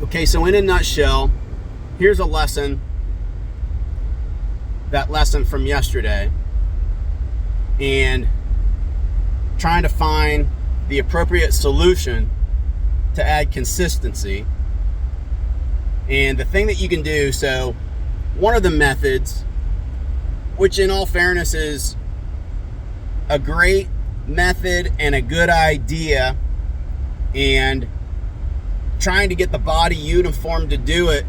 Okay, so in a nutshell, here's a lesson, that lesson from yesterday, and trying to find the appropriate solution to add consistency. And the thing that you can do, so one of the methods, which in all fairness is a great method and a good idea, and trying to get the body uniform to do it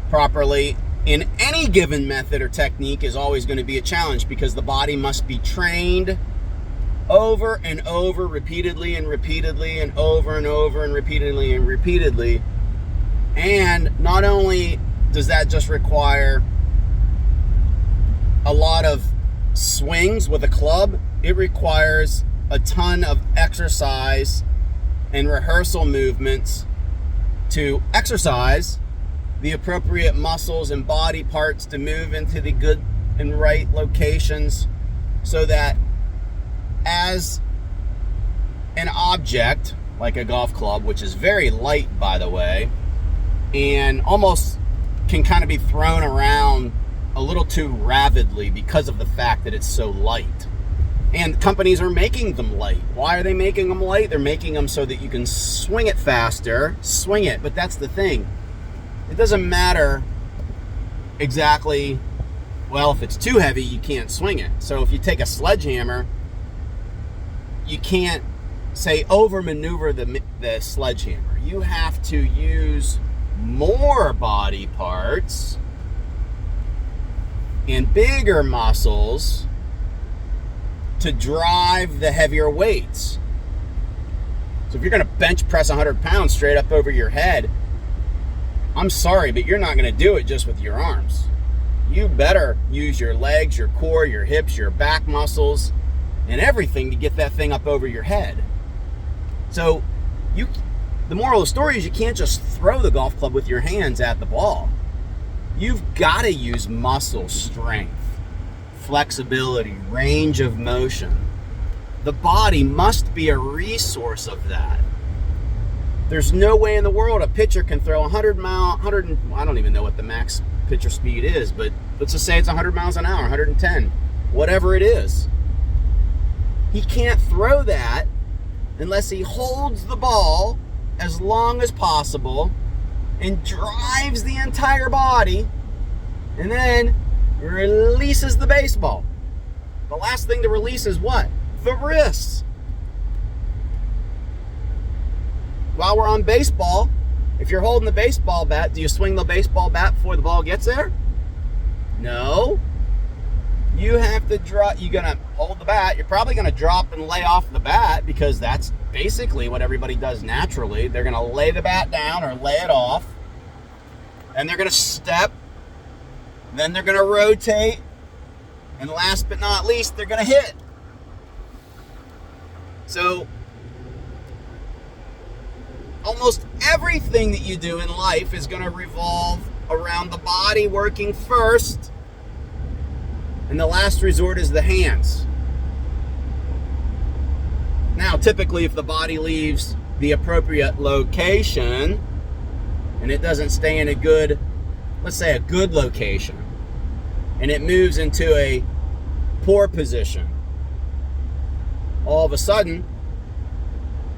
properly in any given method or technique is always going to be a challenge, because the body must be trained over and over, repeatedly and repeatedly, and over and over and repeatedly and repeatedly. And not only does that just require a lot of swings with a club, it requires a ton of exercise and rehearsal movements to exercise the appropriate muscles and body parts to move into the good and right locations, so that as an object like a golf club, which is very light, by the way, and almost can kind of be thrown around a little too rapidly because of the fact that it's so light. And companies are making them light. Why are they making them light? They're making them so that you can swing it faster, swing it. But that's the thing. It doesn't matter exactly, well, if it's too heavy, you can't swing it. So if you take a sledgehammer, you can't, say, over-maneuver the sledgehammer. You have to use more body parts and bigger muscles to drive the heavier weights. So if you're going to bench press 100 pounds straight up over your head, I'm sorry, but you're not going to do it just with your arms. You better use your legs, your core, your hips, your back muscles, and everything to get that thing up over your head. So the moral of the story is you can't just throw the golf club with your hands at the ball. You've got to use muscle strength, flexibility, range of motion. The body must be a resource of that. There's no way in the world a pitcher can throw 100 I don't even know what the max pitcher speed is, but let's just say it's 100 miles an hour, 110, whatever it is. He can't throw that unless he holds the ball as long as possible and drives the entire body and then releases the baseball. The last thing to release is what? The wrists. While we're on baseball, if you're holding the baseball bat, do you swing the baseball bat before the ball gets there? No. You have to drop. You're going to hold the bat. You're probably going to drop and lay off the bat, because that's basically what everybody does naturally. They're going to lay the bat down or lay it off, and they're going to step. Then they're going to rotate, and last but not least, they're going to hit. So almost everything that you do in life is going to revolve around the body working first, and the last resort is the hands. Now, typically, if the body leaves the appropriate location and it doesn't stay in a good, let's say a good location, and it moves into a poor position, all of a sudden,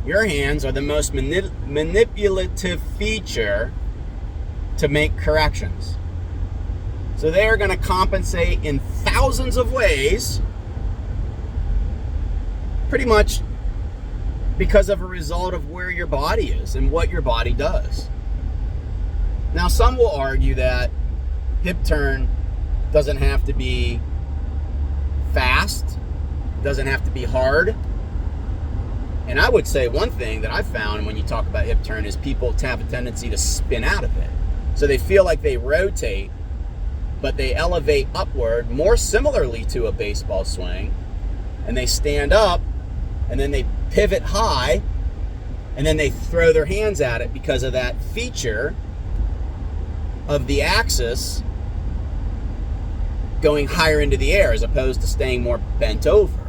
your hands are the most manipulative feature to make corrections. So they are going to compensate in thousands of ways, pretty much because of a result of where your body is and what your body does. Now, some will argue that hip turn doesn't have to be fast, doesn't have to be hard. And I would say one thing that I've found when you talk about hip turn is people have a tendency to spin out of it. So they feel like they rotate, but they elevate upward more similarly to a baseball swing, and they stand up, and then they pivot high, and then they throw their hands at it because of that feature of the axis going higher into the air as opposed to staying more bent over.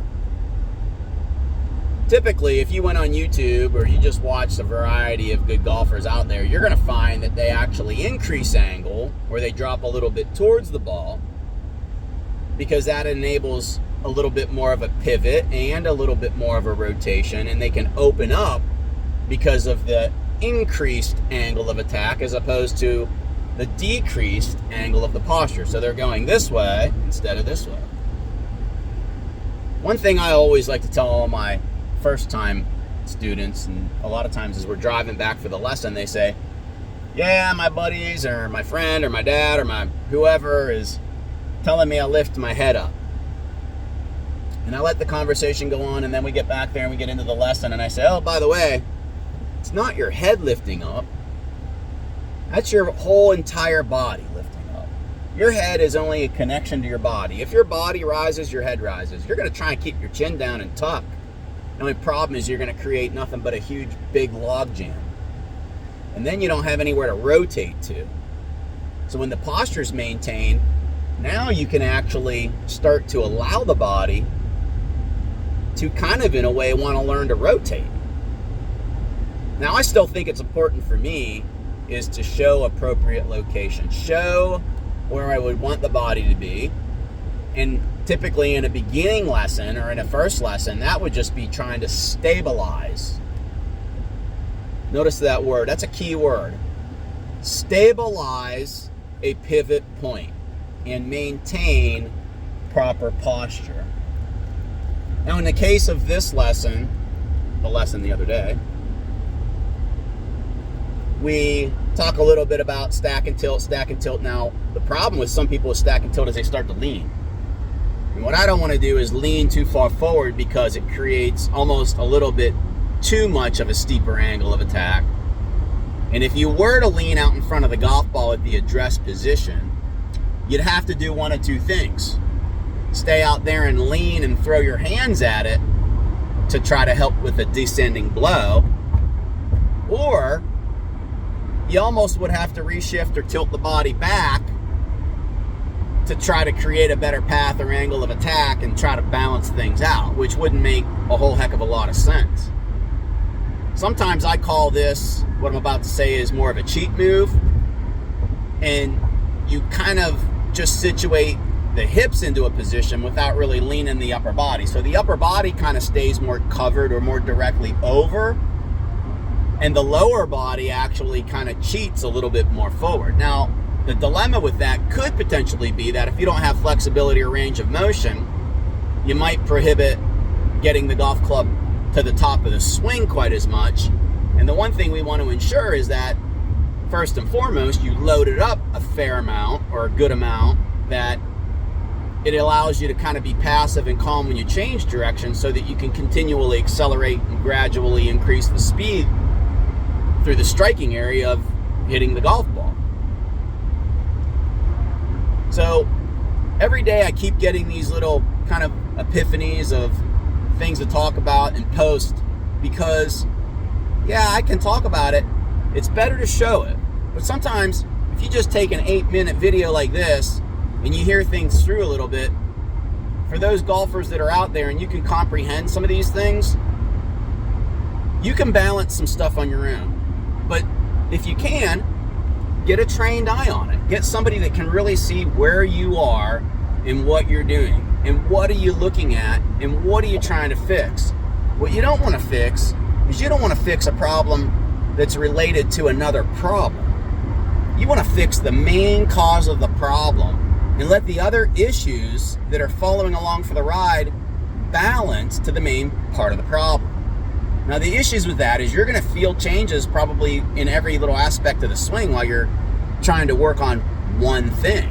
typically, if you went on YouTube or you just watched a variety of good golfers out there, you're going to find that they actually increase angle, or they drop a little bit towards the ball, because that enables a little bit more of a pivot and a little bit more of a rotation, and they can open up because of the increased angle of attack as opposed to the decreased angle of the posture. So they're going this way instead of this way. One thing I always like to tell all my first-time students, and a lot of times as we're driving back for the lesson, they say, yeah, my buddies or my friend or my dad or my whoever is telling me I lift my head up. And I let the conversation go on, and then we get back there and we get into the lesson, and I say, oh, by the way, it's not your head lifting up. That's your whole entire body lifting up. Your head is only a connection to your body. If your body rises, your head rises. You're going to try and keep your chin down and tuck. The only problem is you're going to create nothing but a huge, big log jam. And then you don't have anywhere to rotate to. So when the posture is maintained, now you can actually start to allow the body to kind of, in a way, want to learn to rotate. Now, I still think it's important for me is to show appropriate location, show where I would want the body to be. And typically in a beginning lesson or in a first lesson, that would just be trying to stabilize. Notice that word, that's a key word. Stabilize a pivot point and maintain proper posture. Now, in the case of this lesson, the lesson the other day, we talk a little bit about stack and tilt, stack and tilt. Now, the problem with some people with stack and tilt is they start to lean. And what I don't want to do is lean too far forward, because it creates almost a little bit too much of a steeper angle of attack. And if you were to lean out in front of the golf ball at the address position, you'd have to do one of two things. Stay out there and lean and throw your hands at it to try to help with a descending blow, or you almost would have to reshift or tilt the body back to try to create a better path or angle of attack and try to balance things out, which wouldn't make a whole heck of a lot of sense. Sometimes I call this, what I'm about to say, is more of a cheat move, and you kind of just situate the hips into a position without really leaning the upper body. So the upper body kind of stays more covered or more directly over, and the lower body actually kind of cheats a little bit more forward. Now, the dilemma with that could potentially be that if you don't have flexibility or range of motion, you might prohibit getting the golf club to the top of the swing quite as much. And the one thing we want to ensure is that, first and foremost, you load it up a fair amount or a good amount, that it allows you to kind of be passive and calm when you change direction, so that you can continually accelerate and gradually increase the speed through the striking area of hitting the golf ball. So every day I keep getting these little kind of epiphanies of things to talk about and post, because, yeah, I can talk about it. It's better to show it. But sometimes if you just take an 8-minute video like this and you hear things through a little bit, for those golfers that are out there and you can comprehend some of these things, you can balance some stuff on your own. But if you can, get a trained eye on it. Get somebody that can really see where you are and what you're doing, and what are you looking at, and what are you trying to fix. What you don't want to fix is you don't want to fix a problem that's related to another problem. You want to fix the main cause of the problem and let the other issues that are following along for the ride balance to the main part of the problem. Now, the issues with that is you're going to feel changes probably in every little aspect of the swing while you're trying to work on one thing.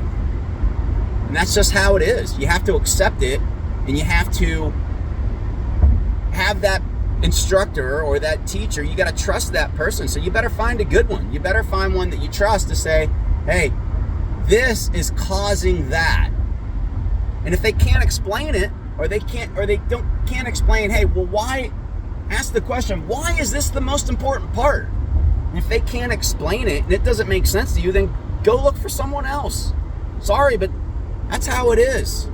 And that's just how it is. You have to accept it, and you have to have that instructor or that teacher. You got to trust that person. So you better find a good one. You better find one that you trust to say, hey, this is causing that. And if they can't explain it, or they can't explain, hey, well, why? Ask the question, why is this the most important part? And if they can't explain it and it doesn't make sense to you, then go look for someone else. Sorry, but that's how it is.